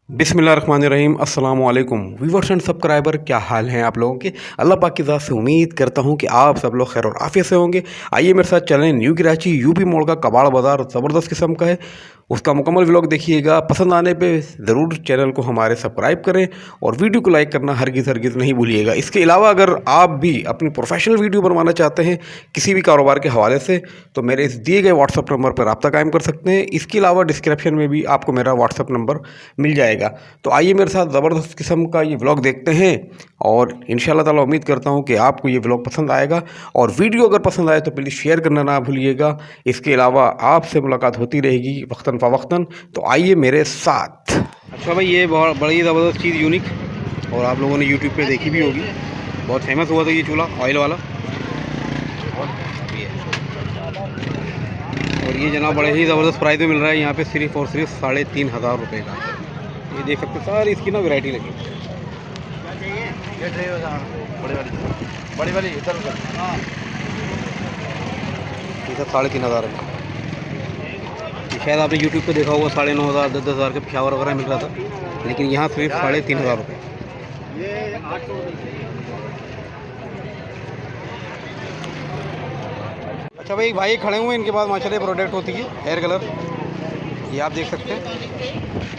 बिस्मिल्लाहिर्रहमानिर्रहीम अस्सलाम वालेकुम व्यूवर्स एंड सब्सक्राइबर, क्या हाल हैं आप लोगों के। अल्लाह पाक की ज़ात से उम्मीद करता हूं कि आप सब लोग खैर और आफियत से होंगे। आइए मेरे साथ चलें। न्यू कराची यूपी मोड़ का कबाड़ बाज़ार ज़बरदस्त किस्म का है, उसका मुकम्मल व्लॉग देखिएगा। पसंद आने पे ज़रूर चैनल को हमारे सब्सक्राइब करें और वीडियो को लाइक करना हरगिज़ नहीं भूलिएगा। इसके अलावा अगर आप भी अपनी प्रोफेशनल वीडियो बनवाना चाहते हैं किसी भी कारोबार के हवाले से, तो मेरे इस दिए गए व्हाट्सअप नंबर पर रब्ता कायम कर सकते हैं। इसके अलावा डिस्क्रिप्शन में भी आपको मेरा व्हाट्सअप नंबर मिल जाएगा। तो आइए मेरे साथ ज़बरदस्त किस्म का ये व्लॉग देखते हैं और इंशाल्लाह ताला उम्मीद करता हूँ कि आपको ये व्लॉग पसंद आएगा। और वीडियो अगर पसंद आए तो प्लीज़ शेयर करना ना भूलिएगा। इसके अलावा आपसे मुलाकात होती रहेगी वक्तन फ़वक्तन। तो आइए मेरे साथ। अच्छा भाई, ये बहुत बड़ी ज़बरदस्त चीज़ यूनिक, और आप लोगों ने यूट्यूब पे देखी भी होगी, बहुत फेमस हुआ था ये चूल्हा ऑयल वाला। और ये जनाब बड़े ही ज़बरदस्त प्राइस में मिल रहा है यहाँ पे, सिर्फ़ और सिर्फ 3,500 रुपये का। ये देख सकते हैं सारी इसकी ना वैरायटी लगी। बड़ी वाली इधर ये सब 3,500 है। शायद आपने यूट्यूब पे देखा होगा 9,500 10,000 के पिशावर वगैरह मिल रहा था, लेकिन यहाँ सिर्फ 3,500 रुपये। अच्छा भाई, भाई खड़े हुए हैं, इनके पास माशाल्लाह प्रोडक्ट होती है हेयर कलर। ये आप देख सकते हैं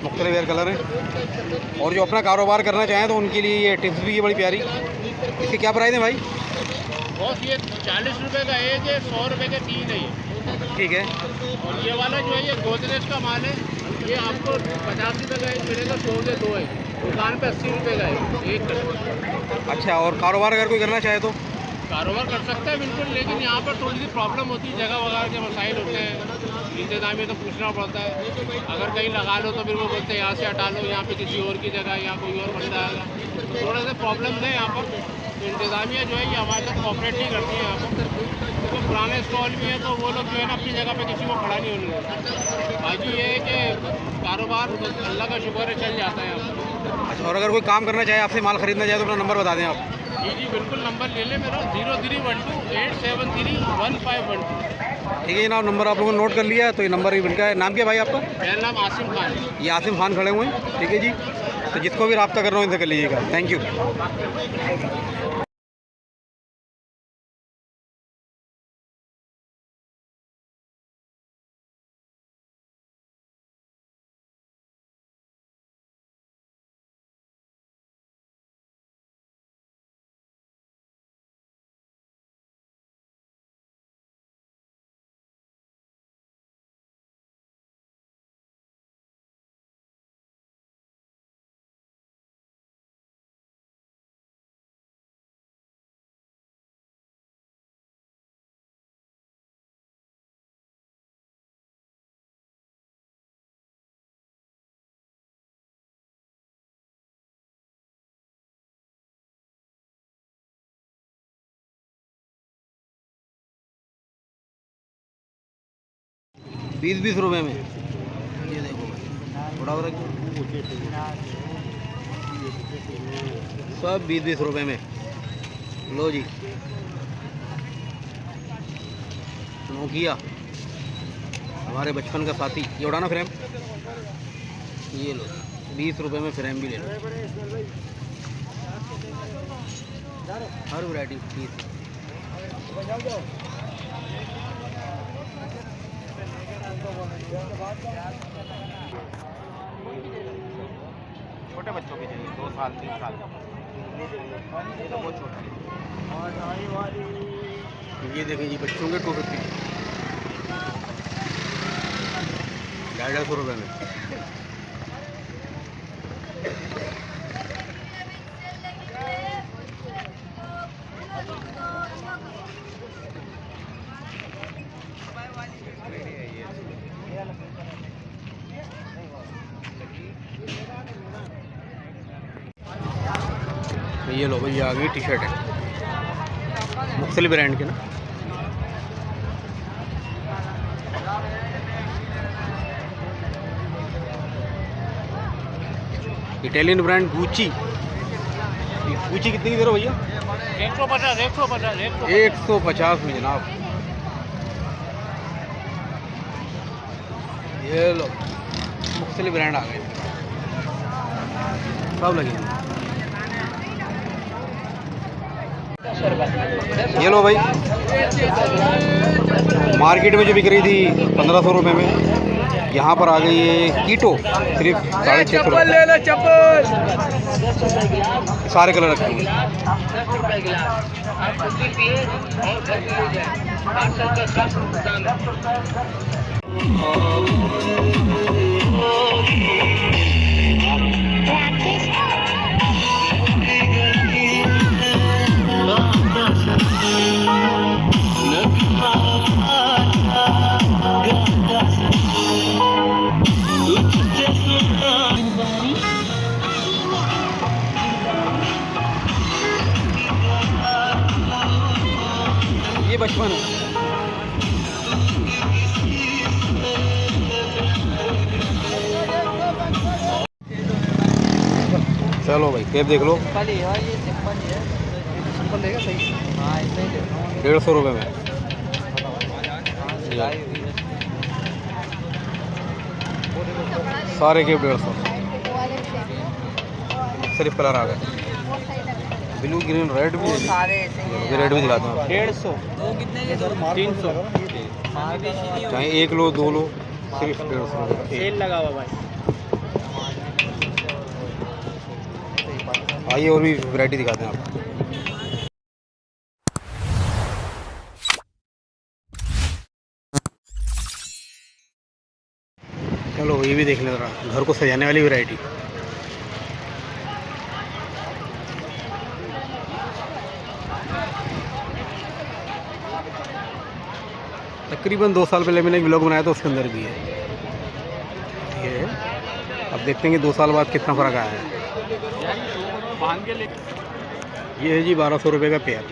मुख्तलिफ हेयर कलर हैं, और जो अपना कारोबार करना चाहें तो उनके लिए ये टिप्स भी है बड़ी प्यारी। इसके क्या प्राइस है भाई? बॉस ये 40 रुपये का एक है, 100 रुपये के 3 है ये। ठीक है। और ये वाला जो है ये गोदरेज का माल है, ये आपको 50 रुपये का एक मिलेगा, 100 के 2 है। दुकान पे 80 रुपये का है एक कलर। अच्छा, और कारोबार अगर कोई करना चाहे तो कारोबार कर सकता है बिल्कुल, लेकिन यहाँ पर थोड़ी सी प्रॉब्लम होती है, जगह वगैरह के मसाइल होते हैं, इंतजामी तो पूछना पड़ता है। अगर कहीं लगा लो तो फिर वो बोलते हैं यहाँ से हटा लो, यहाँ पे किसी और की जगह यहाँ कोई और बंदा आएगा। तो थोड़े से प्रॉब्लम है यहाँ पर। तो इंतजामिया जो है ये हमारे साथ कॉपरेट नहीं करती है यहाँ पर। तो पुराने स्टॉल भी है तो वो लोग जो है ना अपनी जगह पे किसी को खड़ा नहीं होने देते। बाकी ये है कि कारोबार अल्लाह का शुक्र है चल जाता है यहाँ पर। अच्छा, और अगर कोई काम करना चाहे, आपसे माल खरीदना चाहे तो अपना नंबर बता दें आप। जी जी बिल्कुल, नंबर ले लें मेरा 0312 873 1512। ठीक है जनाब, नंबर आप लोगों ने नोट कर लिया है, तो ये नंबर ही बनका है। नाम क्या है भाई आपका? मेरा नाम आसिम खान है। ये आसिम खान खड़े हुए हैं, ठीक है जी। तो जिसको भी रब्ता करना हो इनसे कर लीजिएगा। Thank you. बीस रुपए में ये देखो थोड़ा और सब 20 रुपए में। लो जी, नोकिया हमारे बचपन का साथी। ये उड़ाना फ्रेम, ये लो 20 रुपए में फ्रेम भी ले लो। हर वैरायटी 20। छोटे बच्चों के चाहिए, 2 साल 3 साल, ये तो बहुत छोटा है। ये देखें जी बच्चों के 250, 250 रुपये में। ये लो भैया आ गई टी शर्ट है मुख्तलिफ ब्रांड के ना। Italian brand Gucci. गुची कितनी की दे रहे हो भैया? 150 में जनाब। ये लो मुख्तलिफ ब्रांड आ गए, सब लगे। ये लो भाई, मार्केट में जो बिक रही थी 1500 रुपये में, यहाँ पर आ गई है कीटो सिर्फ 650 रुपये। सारे कलर रखे हुए। ये बचपन है। चलो भाई टेप देख लो, 150 रुपये में। सारे केप 150। सिर्फ कलर आ गए, ब्लू ग्रीन रेड भी है। ये रेड भी दिखाता हूँ। 150 300 चाहे 1 लो 2 लो, सिर्फ 150 रुपये। सेल लगा हुआ भाई। आइए और भी वैरायटी दिखाते हैं आपको। चलो ये भी देख लें ज़रा, घर को सजाने वाली वैरायटी। तकरीबन 2 साल पहले मैंने एक व्लॉग बनाया था, उसके अंदर भी है ये है। अब देखते हैं कि 2 साल बाद कितना फ़र्क आया है। ये है जी 1200 रुपये का पेयर,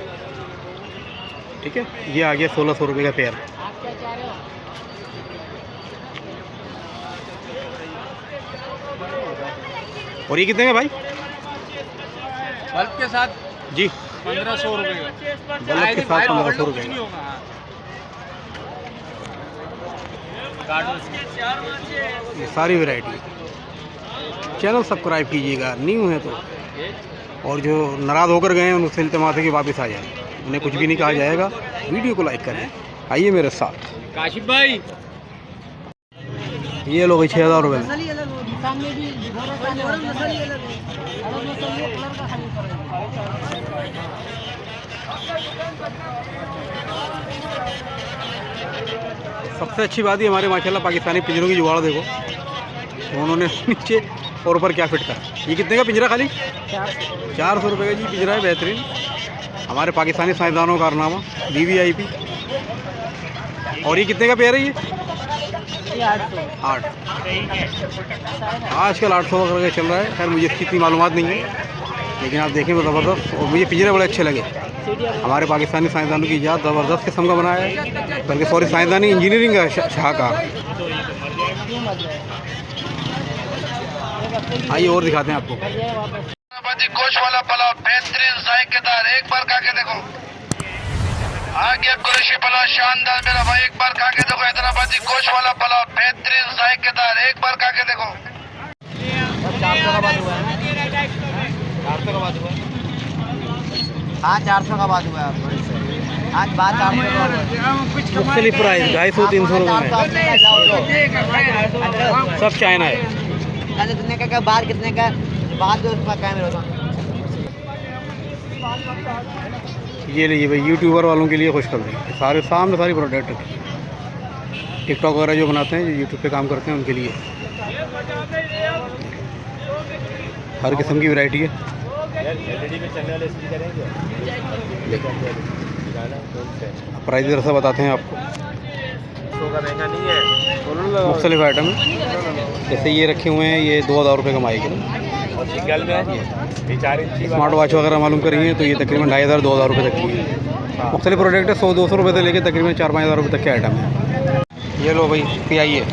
ठीक है। ये आ गया 1600 रुपये का पेयर। और ये कितने का भाई? बल्ब के साथ जी 1500 रुपये का। बल्ब के साथ 1500 रुपये का। ये सारी वैरायटी। चैनल सब्सक्राइब कीजिएगा न्यू है तो, और जो नाराज़ होकर गए हैं उनसे इल्तिमास है कि वापस आ जाए, उन्हें कुछ भी नहीं कहा जाएगा। वीडियो को लाइक करें, आइए मेरे साथ। काशिफ भाई ये लो भाई 6000 रुपये में। सबसे अच्छी बात ही हमारे माशाल्लाह पाकिस्तानी पिंजरों की जुगाड़ देखो, तो उन्होंने नीचे और ऊपर क्या फिट करा। ये कितने का पिंजरा? खाली 400 रुपये का जी पिंजरा है, बेहतरीन। हमारे पाकिस्तानी साइंसदानों का कारनामा, VVIP। और ये कितने का पेयर है? ये 8। आजकल 800 वगैरह चल रहा है। खैर मुझे इसकी इतनी मालूमात नहीं है, लेकिन आप देखें ज़बरदस्त। और मुझे पिंजरे बड़े अच्छे लगे। हमारे पाकिस्तानी साइंसदानों की इजाज़त ज़बरदस्त किस्म का बनाया है, बल्कि सॉरी साइंसदानी इंजीनियरिंग का शाहकार। आइए और दिखाते हैं आपको। गोश वाला पुलाव बेहतरीन जायकेदार, एक बार खा के देखो। आ गया कुरैशी पुलाव शानदार मेरा भाई, एक बार खा के देखो। हैदराबादी गोश वाला पुलाव बेहतरीन जायकेदार, एक बार खा के देखो। 400 का बाद हुआ है। 400 का बाद हुआ है। हाँ 400 का बाद हुआ है। आज बात 400 का बाद मुख्तलिफ प्राइस 250-300 रुपये में। सब चाइना है। कितने का बाहर कितने का बात दो उसका कैमरा होता। ये लीजिए भाई, यूट्यूबर वालों के लिए खुशखबरी। सारे सामने सारी प्रोडक्ट रखी। टिकटॉक वगैरह जो बनाते हैं, जो यूट्यूब पे काम करते हैं, उनके लिए हर किस्म की वैरायटी है। प्राइस जरा सा बताते हैं आपको। मुख्तलिफ आइटम है, जैसे ये रखे हुए हैं, ये 2000 रुपये का माइक है। स्मार्ट वॉच वगैरह मालूम करेंगे तो ये तकरीबन 2500-2000 रुपये तक की है। मुख्तलिफ प्रोडक्ट है, 100-200 रुपये से लेकर तकरीबन 4-5 हज़ार रुपये तक के आइटम है। ये लो भाई PI है,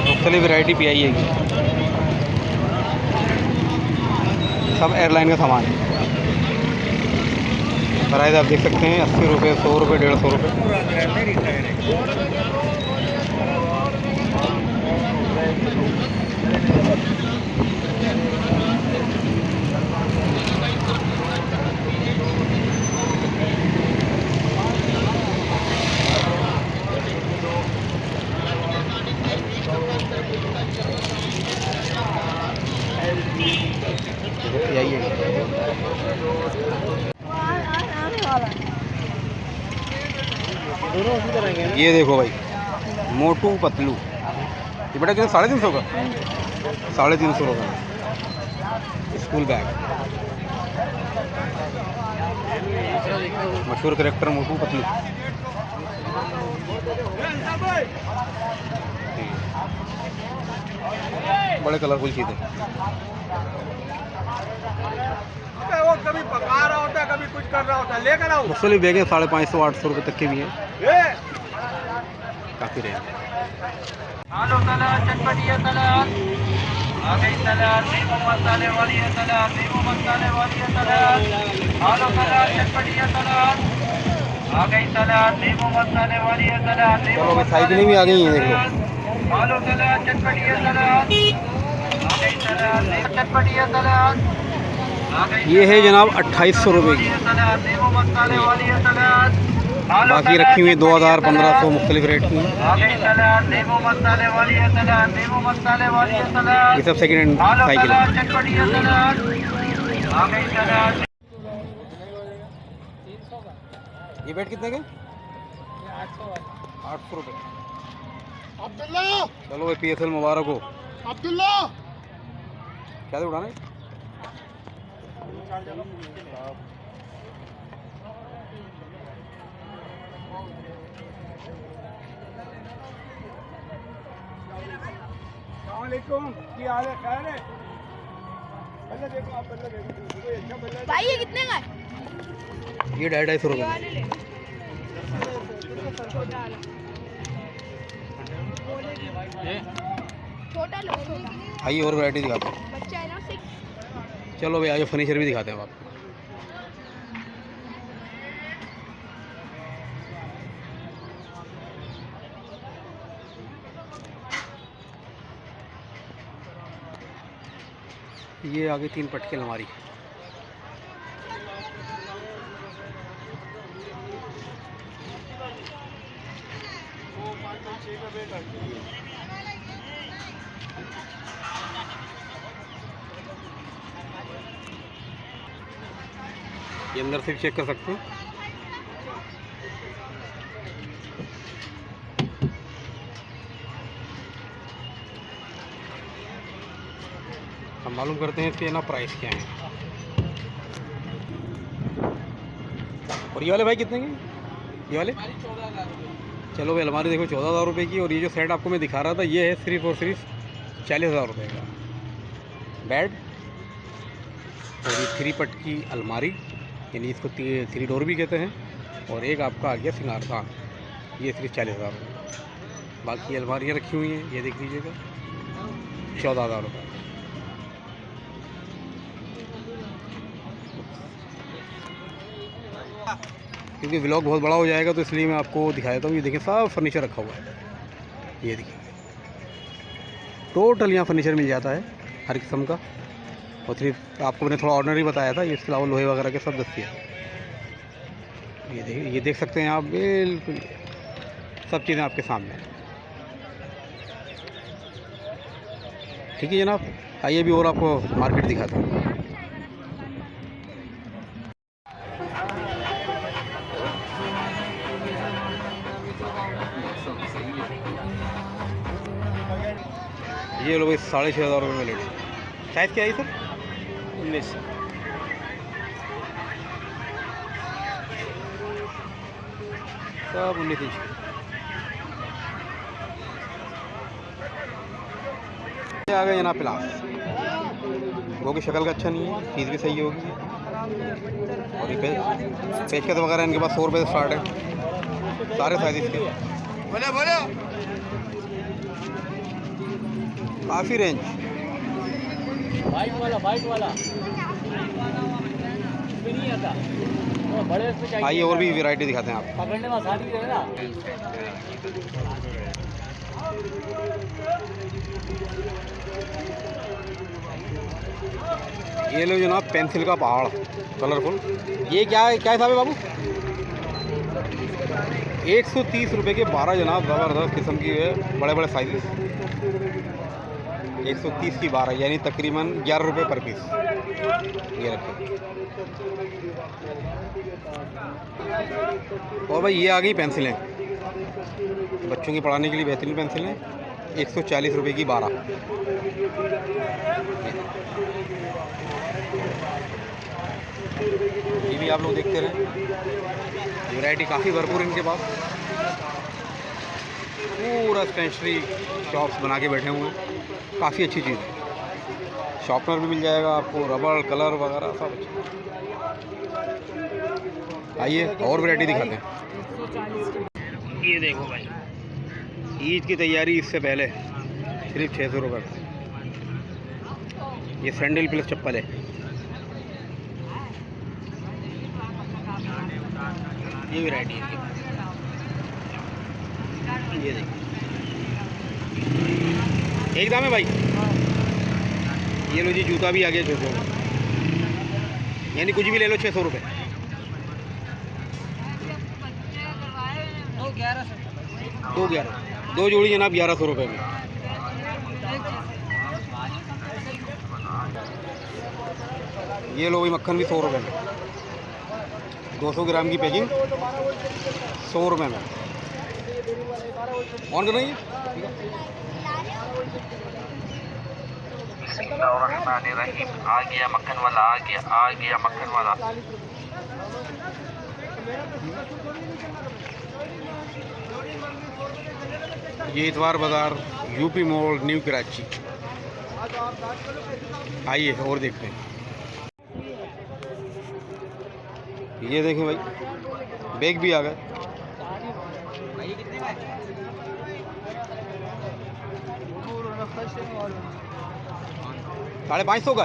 मुख्तलिफ वैरायटी PI है की। सब एयरलाइन का सामान है। प्राइस आप देख सकते हैं 80 रुपये, 100 रुपये, 150 रुपये। ये देखो भाई मोटू पतलू, ये बेटा कितना? 350 का। 350 रुपये स्कूल बैग। मशहूर करेक्टर मोटू पतलू। बड़े कलरफुल चीज़ें। वो कभी पका रहा होता है, कभी कुछ कर रहा होता है, लेकर आओ। मुख्तलिफ बैग हैं, 550-800 रुपये तक के भी हैं। काफ़ी रेट। आलू सलाद, चटपटिया सलाद, आ गई सलाद, नींबू मसाले वाली है सलाद, नींबू मसाले वाली है सलाद, आलू सलाद, चटपटिया सलाद, आ गई सलाद, नींबू मसाले वाली है सलाद, चलो भाई साइकिलें भी आ गई हैं, देख लो। आलू सलाद, चटपटिया सलाद, आ गई सलाद, चटपटिया सलाद, आ गई ये है जनाब 2800 रुपये की। सलाद, नींबू मसाले वाली है सलाद, बाकी रखी हुई 2000-1500 मुख्तलिफ रेट की हैं। आ गई सलाद, नींबू मसाले वाली है सलाद, नींबू मसाले वाली है सलाद, ये सब सेकेंड हैंड साइकिल है। चटपटिया सलाद, आ गई सलाद। ये बेट कितने के? 800 रुपये। अब्दुल्ला, चलो भाई PSL मुबारक हो। अब्दुल्ला क्या दे उड़ाना है? भाई ये कितने का है? ये 250 रुपये। छोटा लो छोटा। आइए और वैरायटी दिखाते हैं। बच्चा है ना 6। चलो भाई आइए फर्नीचर भी दिखाते हैं आपको। ये आगे 3 पटके अलमारी। ये अंदर से चेक कर सकते हैं। हम मालूम करते हैं इसके ना प्राइस क्या है। और ये वाले भाई कितने के? ये वाले चलो भाई अलमारी देखो 14,000 रुपये की। और ये जो सेट आपको मैं दिखा रहा था ये है सिर्फ और सिर्फ 40,000 रुपये का बेड। और ये 3 पट की अलमारी, यानी इसको 3 डोर भी कहते हैं। और एक आपका आ गया सिंगार का, ये सिर्फ 40,000 रुपये। बाकी अलमारियाँ रखी हुई हैं, ये देख लीजिएगा 14,000 रुपये। क्योंकि व्लॉग बहुत बड़ा हो जाएगा तो इसलिए मैं आपको दिखा देता हूँ। ये देखिए सब फर्नीचर रखा हुआ है, ये देखिए टोटल यहाँ फर्नीचर मिल जाता है हर किस्म का। और सिर्फ आपको मैंने थोड़ा ऑर्डनरी बताया था, इसके अलावा लोहे वगैरह के सब दस्तियाँ। ये देख सकते हैं आप, बिल्कुल सब चीज़ें आपके सामने हैं। ठीक है जनाब, आइए भी और आपको मार्केट दिखाते हैं। ये लो भाई 6,500 रुपये में लेट। साइज़ क्या है सर? 19। सब 19 इंच। आ गए जनाब प्लास, वो की शक्ल का अच्छा नहीं है, चीज़ भी सही होगी। और ये पेचकस वगैरह इनके पास 100 रुपये से स्टार्ट है, सारे साइज इसके। बोलो काफ़ी रेंज। वाइट वाला नहीं आता, वो बड़े इसमें चाहिए। आइए और भी वैरायटी दिखाते हैं आपको। पकड़ने में आसानी है ना। ये लो जनाब पेंसिल का पहाड़ कलरफुल। ये क्या हिसाब है बाबू? 130 रुपये के 12 जनाब, ज़बरदस्त किस्म की है, बड़े बड़े साइज़। 130 की 12 यानी तकरीबन 11 रुपये पर पीस। ये रखें। और भाई ये आ गई पेंसिलें, बच्चों की पढ़ाने के लिए बेहतरीन पेंसिलें। 140 रुपये की 12। ये भी आप लोग देखते रहें, वैरायटी काफ़ी भरपूर इनके पास। पूरा स्टेशनरी शॉप्स बना के बैठे हुए हैं, काफ़ी अच्छी चीज़ है। शॉर्पनर भी मिल जाएगा आपको, रबड़ कलर वगैरह सब अच्छा। आइए और वैरायटी दिखाते हैं। ये देखो भाई, ईद की तैयारी इससे पहले सिर्फ 600 रुपये का ये सैंडल प्लस चप्पल है। ये वैरायटी है, ये देखिए एक दाम है भाई। ये लो जी जूता भी आ गया 600, यानी कुछ भी ले लो 600 रुपये। 2 जोड़ी जनाब 1100 रुपये में। ये लो भाई मक्खन भी 100 रुपये में, 200 ग्राम की पैकिंग 100 रुपये में। ऑन करना ही आ गया मक्खन वाला, आ गया मक्खन वाला। ये इतवार बाज़ार यूपी मॉल न्यू कराची। आइए और देखते हैं। ये देखें भाई, बैग भी आ गए। $550 का,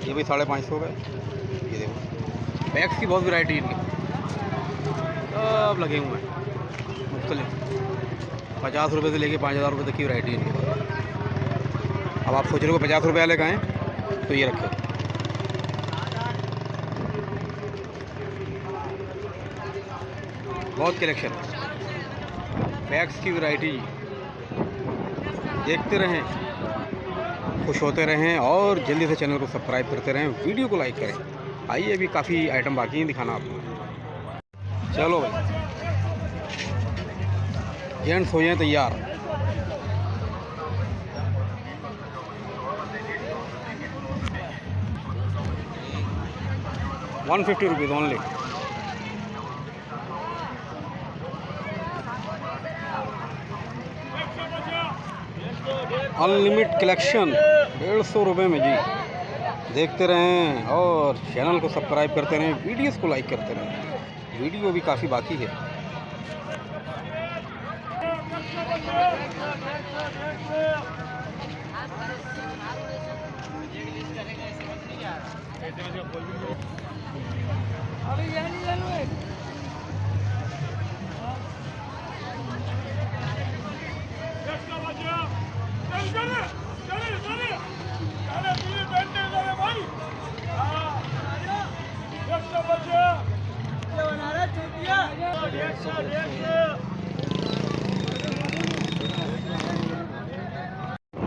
ये भी 550 का। ये देखो बैग्स की बहुत वैरायटी इनकी, सब लगे हुए हैं मुख्तलिफ। 50 रुपये से लेके 5000 रुपये तक की वैरायटी इनके पास। अब आप सोच रहे हो 50 रुपये वाले का हैं, तो ये रखे। बहुत कलेक्शन, बैग्स की वैरायटी। देखते रहें, खुश होते रहें और जल्दी से चैनल को सब्सक्राइब करते रहें, वीडियो को लाइक करें। आइए, अभी काफ़ी आइटम बाकी हैं दिखाना आपको। चलो भाई, जेंट्स हो जाए तैयार। ₹150 ओनली। अनलिमिटेड कलेक्शन 150 रुपये में जी। देखते रहें और चैनल को सब्सक्राइब करते रहें, वीडियोस को लाइक करते रहें। वीडियो भी काफ़ी बाकी है।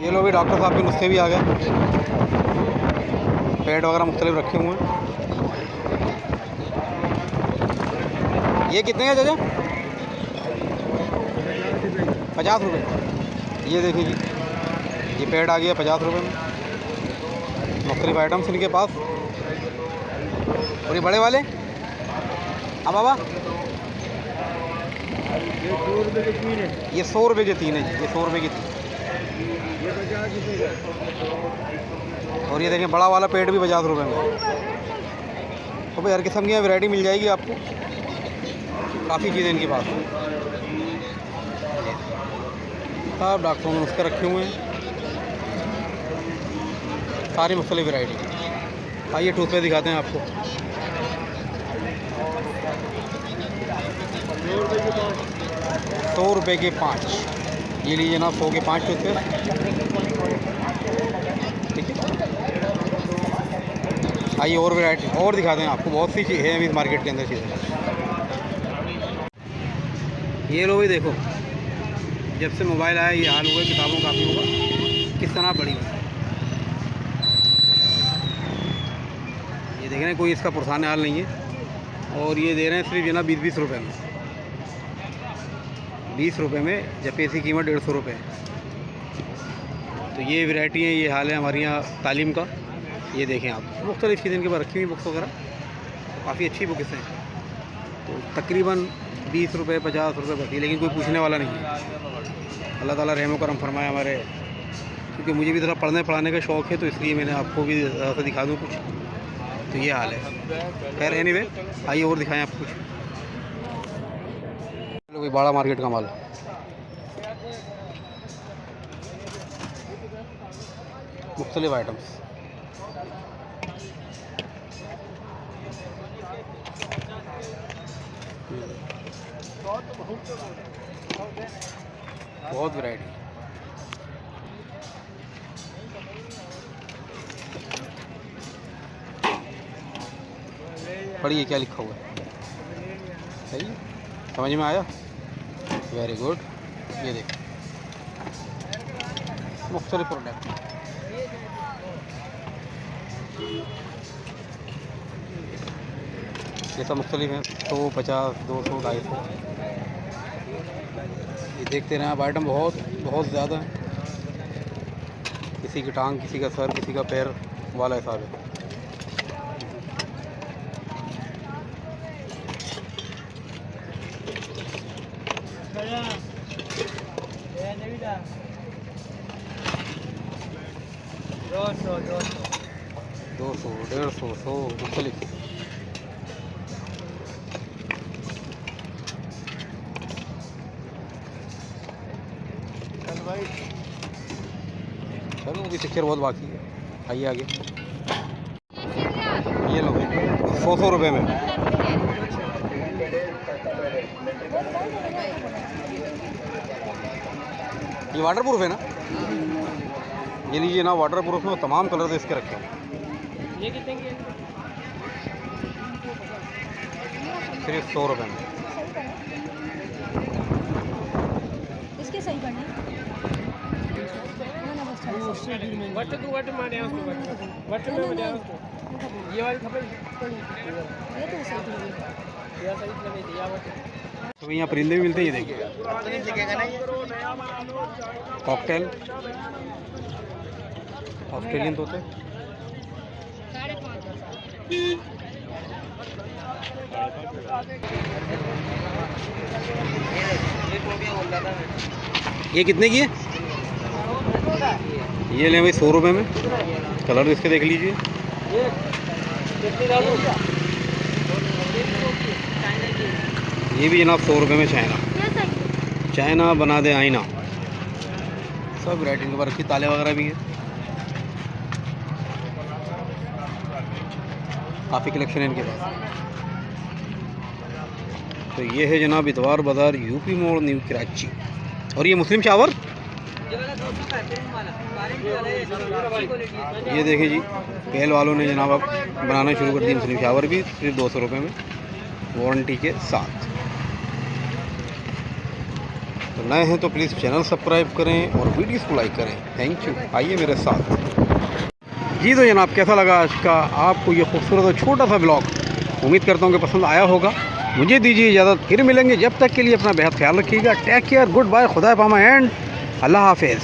ये लो भी, डॉक्टर साहब के नुस्खे भी आ गए। पेड वगैरह मुख्तलिफ रखे हुए हैं। ये कितने का चाचा? 50 रुपये। ये देखिए जी, ये पेड आ गया 50 रुपये में। मुख्तलिफ आइटम्स इनके पास। और ये बड़े वाले, हाँ बाबा, ये 100 रुपये के 3 है जी। ये 100 रुपये की 3। और ये देखें बड़ा वाला पेड़ भी 50 रुपये में। तो भाई हर किस्म की वैरायटी मिल जाएगी आपको, काफ़ी चीज़ें इनके पास। सब डॉक्टरों ने उसके रखे हुए हैं, सारी मुख्तलिफ वैरायटी। आइए टूथपेस्ट दिखाते हैं आपको। 100 रुपये के 5। ये लीजिए ना, 100 के 5 टूथपेस्ट। ठीक है, आइए और वैरायटी और दिखाते हैं आपको। बहुत सी चीज़ें हैं इस मार्केट के अंदर चीज़ें। ये लो भी देखो, जब से मोबाइल आया ये हाल हुआ, किताबों का भी होगा किस तरह बड़ी हुई। ये देख रहे हैं, कोई इसका पुरसाने हाल नहीं है। और ये दे रहे हैं सिर्फ जना 20-20 रुपये में। 20 रुपये में, जबकि इसकी कीमत 150 रुपये है। तो ये वैरायटी है, ये हाल है हमारे यहाँ तालीम का। ये देखें आप, मुख्तलिफ़ चीज़ें इनके पास रखी हुई, बुक्स वगैरह। तो काफ़ी अच्छी बुक्स हैं। तो तकरीबन 20 रुपये 50 रुपये पड़ती है, लेकिन कोई पूछने वाला नहीं है। अल्लाह ताला रहम करम फरमाए हमारे, क्योंकि मुझे भी ज़रा पढ़ने पढ़ाने का शौक़ है, तो इसलिए मैंने आपको भी ज़रा सा दिखा दूँ कुछ। तो ये हाल है। खैर एनीवे, आइए और दिखाएं आपको कुछ। चलो कोई बड़ा मार्केट का माल, मुख्तलिफ आइटम्स। बहुत वैरायटी। पढ़िए क्या लिखा हुआ है, सही समझ में आया? Very good. ये देखो मुख्तलिफ प्रोडक्ट। ये सब मुख्तलिफ हैं, 100 50 200 250। ये देखते रहें आप, आइटम बहुत बहुत ज़्यादा है। किसी की टांग, किसी का सर, किसी का पैर वाला हिसाब है। दो सौ 150 100 मुख्तलिफ। चलो अभी पिक्चर बहुत बाकी है, आइए आगे। ये लो 100 रुपये में। ये वाटर प्रूफ है ना? ये लीजिए ना, वाटर प्रूफ में तमाम कलर इसके रखे हैं। ये कितने की है? सिर्फ 100 रुपये में। इसके सही करने वट तू वट मारे उसको वट में मारे उसको ये वाली खबर ये तो सही थी। या सही लगे दिया वट। तो यहाँ परिंदे भी मिलते हैं, ये देखिए कॉकटेल, ऑस्ट्रेलियन तोते। ये कितने की है? ये लें भाई 100 रुपये में। कलर इसके देख लीजिए। ये भी जनाब 100 रुपये में चाइना। चाइना बना दे आईना, सब वैरायटी के ऊपर रखी, ताले वगैरह भी है। काफ़ी कलेक्शन है इनके पास। तो ये है जनाब इतवार बाज़ार, यूपी मोड़, न्यू कराची। और ये मुस्लिम शावर, ये देखिए जी, पहल वालों ने जनाब अब बनाना शुरू कर दी मुस्लिम शावर भी, सिर्फ 200 रुपये में, वारंटी के साथ। तो नए हैं तो प्लीज़ चैनल सब्सक्राइब करें और वीडियोस को लाइक करें। Thank you. आइए मेरे साथ। जी तो जनाब, कैसा लगा आज का आपको ये खूबसूरत और छोटा सा ब्लॉग? उम्मीद करता हूँ कि पसंद आया होगा। मुझे दीजिए इजाज़त, फिर मिलेंगे। जब तक के लिए अपना बेहद ख्याल रखिएगा। टेक केयर, गुड बाय, खुदा पामा एंड अल्लाह हाफिज़।